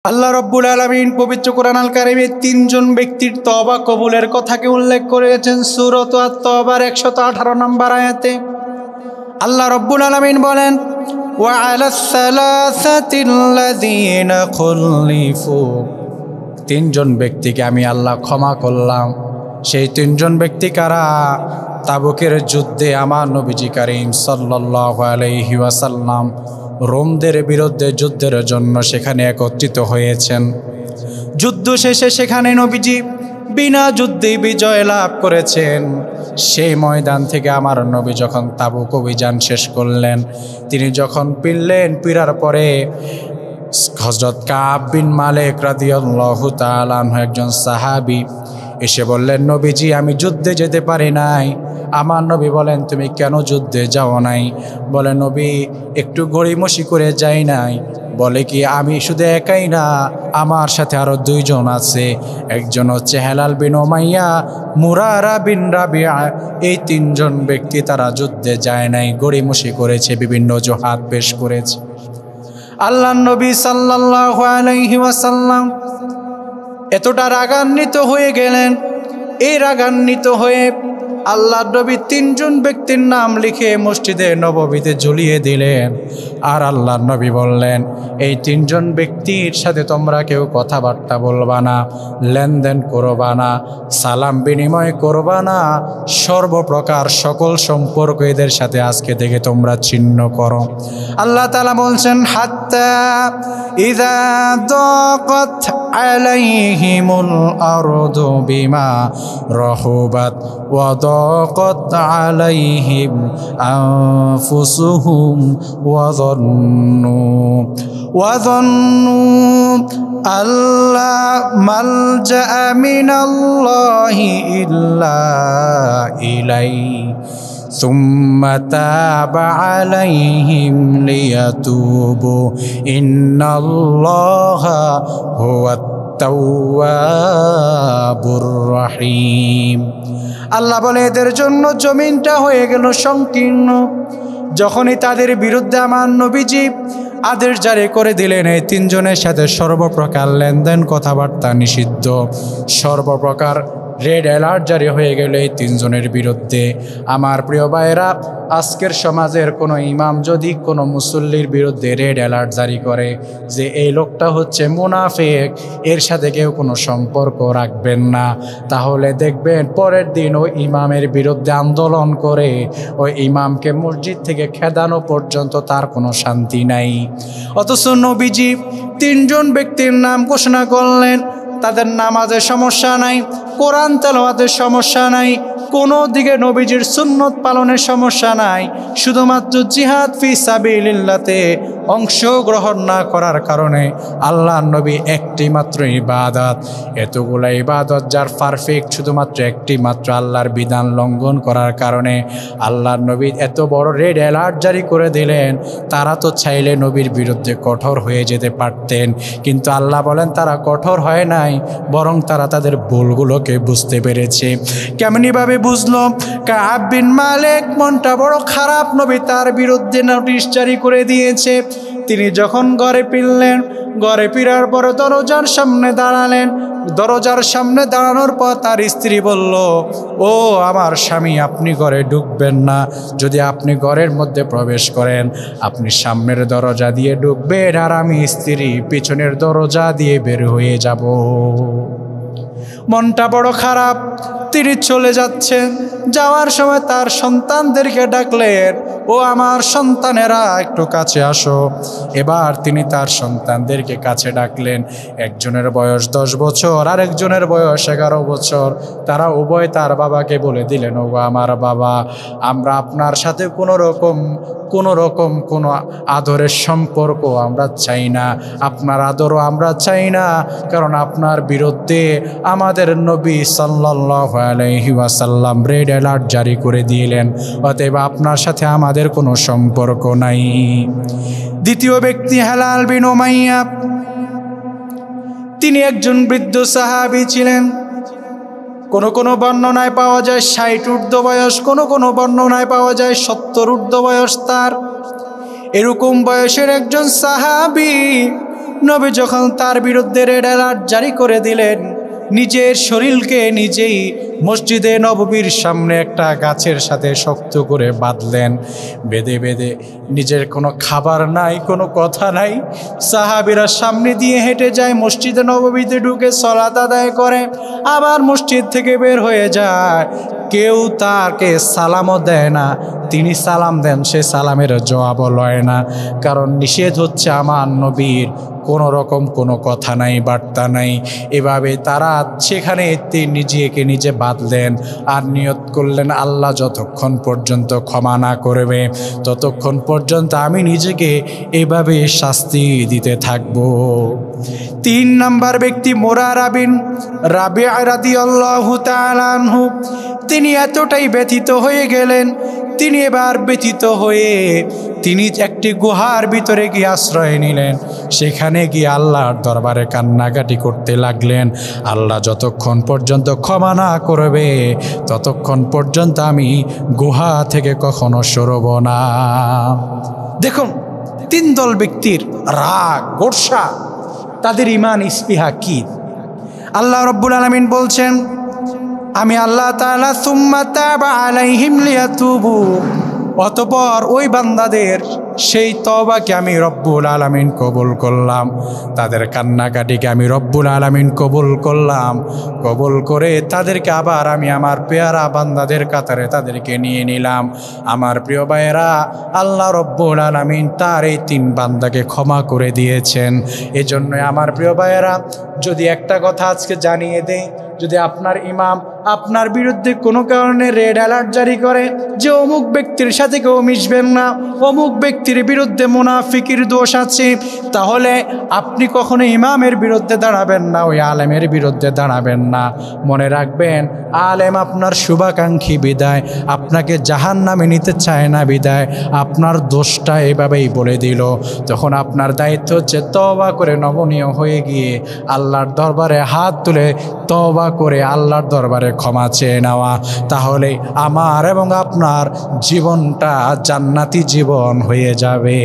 আল্লাহ রাব্বুল আলামিন পবিত্র কোরআন আল কারিমে তিনজন ব্যক্তির তওবা কবুলের কথাকে উল্লেখ করেছেন সূরাত আত-তাওবার 118 নম্বর আয়াতে। আল্লাহ রাব্বুল আলামিন বলেন, ওয়া আলাস সালাসাতিল্লাযীনা খুলিফু, তিনজন ব্যক্তিকে আমি আল্লাহ ক্ষমা করলাম। সেই তিনজন ব্যক্তি কারা? তাবুকের যুদ্ধে আমার নবীজি করিম সাল্লাল্লাহু আলাইহি ওয়াসাল্লাম রোমদের বিরুদ্ধে যুদ্ধের জন্য সেখানে একত্রিত হয়েছেন। যুদ্ধ শেষে সেখানে নবীজি বিনা যুদ্ধে বিজয় লাভ করেছেন। সেই ময়দান থেকে আমার নবী যখন তাবুক অভিযান শেষ করলেন, তিনি যখন ফিরার পরে হযরত কাব বিন মালিক রাদিয়াল্লাহু তাআলা আনহু একজন সাহাবী এসে বললেন, নবীজি আমি যুদ্ধে যেতে পারি নাই। আমার নবী বলেন, তুমি কেন যুদ্ধে যাও নাই? বলে, নবী একটু গড়িমসি করে যাই নাই। বলে কি, আমি শুধু একাই না, আমার সাথে আরো দুইজন আছে। একজন হচ্ছে হেলাল বিন উমাইয়া, মুরারা বিন রাবিয়া। এই তিনজন ব্যক্তি তারা যুদ্ধে যায় নাই, গড়িমসি করেছে, বিভিন্ন অজুহাত পেশ করেছে। আল্লাহর নবী সাল্লাল্লাহু আলাইহি ওয়াসাল্লাম এতটা রাগান্বিত হয়ে গেলেন। এই রাগান্বিত হয়ে আল্লাহর নবী তিনজন ব্যক্তির নাম লিখে মসজিদে নববীতে ঝুলিয়ে দিলেন। আর আল্লাহর নবী বললেন, এই তিনজন ব্যক্তির সাথে তোমরা কেউ কথাবার্তা বলবা না, লেনদেন করবা না, সালাম বিনিময় করবা না, সর্বপ্রকার সকল সম্পর্ক এদের সাথে আজকে থেকে তোমরা ছিন্ন করো। আল্লাহ তাআলা বলছেন, হাত্তা ইযা দাকাত আলাইহিমুল আরদু বিমা রাহুবাত ওয়া দাকাত আলাইহিম আনফুসুহুম ওয়া যান্নু আল্লা মালজা মিনাল্লাহি ইল্লা ইলাইহি সুম্মা তাবা আলাইহিম লিয়াতুবু ইন্নাল্লাহা হুয়াত তাওয়াবুর রহিম। আল্লাহ বলে, এদের জন্য জমিনটা হয়ে গেল সংকীর্ণ যখনই তাদের বিরুদ্ধে আমার নবীজি আদেশ জারি করে দিলেন, এই তিনজনের সাথে সর্বপ্রকার লেনদেন কথাবার্তা নিষিদ্ধ, সর্বপ্রকার রেড অ্যালার্ট জারি হয়ে গেল এই তিনজনের বিরুদ্ধে। আমার প্রিয় ভাইয়েরা, আজকের সমাজের কোনো ইমাম যদি কোনো মুসল্লির বিরুদ্ধে রেড অ্যালার্ট জারি করে যে এই লোকটা হচ্ছে মুনাফিক, এর সাথে কেউ কোনো সম্পর্ক রাখবেন না, তাহলে দেখবেন পরের দিন ওই ইমামের বিরুদ্ধে আন্দোলন করে ওই ইমামকে মসজিদ থেকে খেদানো পর্যন্ত তার কোনো শান্তি নাই। অথচ নবীজি তিনজন ব্যক্তির নাম ঘোষণা করলেন, তাদের নামাজের সমস্যা নাই, কোরআন তেলাওয়াতের সমস্যা নাই, কোনো দিকে নবীজির সুন্নত পালনের সমস্যা নাই, শুধুমাত্র জিহাদ ফি সাবিলিল্লাহতে অংশগ্রহণ না করার কারণে আল্লাহর নবী একটি মাত্র ইবাদত, এতগুলো ইবাদত যার পারফেক্ট, শুধুমাত্র একটি মাত্র আল্লাহর বিধান লঙ্ঘন করার কারণে আল্লাহর নবী এত বড় রেড অ্যালার্ট জারি করে দিলেন। তারা তো চাইলে নবীর বিরুদ্ধে কঠোর হয়ে যেতে পারতেন, কিন্তু আল্লাহ বলেন তারা কঠোর হয় নাই, বরং তারা তাদের ভুলগুলোকে বুঝতে পেরেছে। কেমনিভাবে বুঝলো? কাব বিন মালিক মনটা বড় খারাপ, নবী তার বিরুদ্ধে নোটিশ জারি করে দিয়েছে। তিনি যখন ঘরে ফিরলেন, ঘরে ফিরার পরে দরজার সামনে দাঁড়ালেন। দরজার সামনে দাঁড়ানোর পর তার স্ত্রী বলল, ও আমার স্বামী, আপনি ঘরে ঢুকবেন না। যদি আপনি ঘরের মধ্যে প্রবেশ করেন, আপনি সামনের দরজা দিয়ে ঢুকবেন আর আমি স্ত্রী পিছনের দরজা দিয়ে বের হয়ে যাব। মনটা বড় খারাপ, তিনি চলে যাচ্ছেন। যাওয়ার সময় তার সন্তানদেরকে ডাকলেন, ও আমার সন্তানেরা একটু কাছে আসো। এবার তিনি তার সন্তানদেরকে কাছে ডাকলেন। একজনের বয়স 10 বছর, আর একজনের বয়স 11 বছর। তারা উভয় তার বাবাকে বলে দিলেন, ও আমার বাবা, আমরা আপনার সাথে কোনো রকম কোনো আদরের সম্পর্ক আমরা চাই না, আপনার আদরও আমরা চাই না, কারণ আপনার বিরুদ্ধে আমাদের নবী সাল্লাল্লাহু আলাইহি ওয়াসাল্লাম রেড অ্যালার্ট জারি করে দিলেন, অতএব আপনার সাথে আমাদের কোনো সম্পর্ক নাই। দ্বিতীয় ব্যক্তি হেলাল বিন উমাইয়া, তিনি একজন বৃদ্ধ সাহাবী ছিলেন। কোনো বর্ণনায় পাওয়া যায় 60 ঊর্ধ্ব বয়স, কোনো বর্ণনায় পাওয়া যায় 70 ঊর্ধ্ব বয়স তার। এরকম বয়সের একজন সাহাবী নবী যখন তার বিরুদ্ধে রেড অ্যালার্ট জারি করে দিলেন, নিজের শরীরকে নিজেই মসজিদে নববীর সামনে একটা গাছের সাথে শক্ত করে বাঁধলেন। বেঁধে বেঁধে নিজের কোনো খাবার নাই, কোনো কথা নাই, সাহাবীরা সামনে দিয়ে হেঁটে যায়, মসজিদে নববীতে ঢুকে সালাত আদায় করে, আবার মসজিদ থেকে বের হয়ে যায়। কেউ তাকে সালামও দেয় না, তিনি সালাম দেন, সে সালামের জবাবও লয় না। কারণ নিষেধ হচ্ছে আমার নবীর, কোনো রকম কোনো কথা নাই, বার্তা নাই। এভাবে তারা সেখানে নিজেকে নিজে বাঁধলেন আর নিয়ত করলেন, আল্লাহ যতক্ষণ পর্যন্ত ক্ষমা না করবে ততক্ষণ পর্যন্ত আমি নিজেকে এভাবে শাস্তি দিতে থাকব। 3 নাম্বার ব্যক্তি মুরারা বিন রাবিআ রাদিয়াল্লাহু তাআলা আনহু। তিনি এতটাই ব্যথিত হয়ে গেলেন, তিনি এবার ব্যথিত হয়ে তিনি একটি গুহার ভিতরে গিয়ে আশ্রয় নিলেন। সেখানে গিয়ে আল্লাহর দরবারে কান্নাকাটি করতে লাগলেন, আল্লাহ যতক্ষণ পর্যন্ত ক্ষমা না করবে ততক্ষণ পর্যন্ত আমি গুহা থেকে কখনো সরব না। দেখুন 3 দল ব্যক্তির রাগ, গোসা, তাদের ঈমান স্পৃহা কি। আল্লাহ রাব্বুল আলামিন বলছেন, আমি আল্লাহ তাআলা সুম্মা তাবা আলাইহিম লিয়াতুবু, অতঃপর ওই বান্দাদের সেই তওবাকে আমি রব্বুল আলামিন কবুল করলাম, তাদের কান্নাকাটিকে আমি রব্বুল আলামিন কবুল করলাম। কবুল করে তাদেরকে আবার আমি আমার পেয়ারা বান্দাদের কাতারে তাদেরকে নিয়ে নিলাম। আমার প্রিয় ভাইয়েরা, আল্লাহ রব্বুল আলামিন তার এই 3 বান্দাকে ক্ষমা করে দিয়েছেন। এজন্য আমার প্রিয় ভাইয়েরা, যদি একটা কথা আজকে জানিয়ে দেই, যদি আপনার ইমাম আপনার বিরুদ্ধে কোনো কারণে রেড অ্যালার্ট জারি করে যে অমুক ব্যক্তির সাথে কেউ মিশবেন না, অমুক ব্যক্তির বিরুদ্ধে মুনাফিকির দোষ আছে, তাহলে আপনি কখনো ইমামের বিরুদ্ধে দাঁড়াবেন না, ওই আলেমের বিরুদ্ধে দাঁড়াবেন না। মনে রাখবেন, আলেম আপনার শুভাকাঙ্ক্ষী বিদায়, আপনাকে জাহান্নামে নিতে চায় না বিদায় আপনার দোষটা এভাবেই বলে দিল। তখন আপনার দায়িত্ব হচ্ছে তওবা করে নমনীয় হয়ে গিয়ে আল্লাহর দরবারে হাত তুলে তওবা করে আল্লাহর দরবারে ক্ষমা চেয়ে নেওয়া। তাহলে আমার এবং আপনার জীবনটা জান্নাতি জীবন হয়ে যাবে।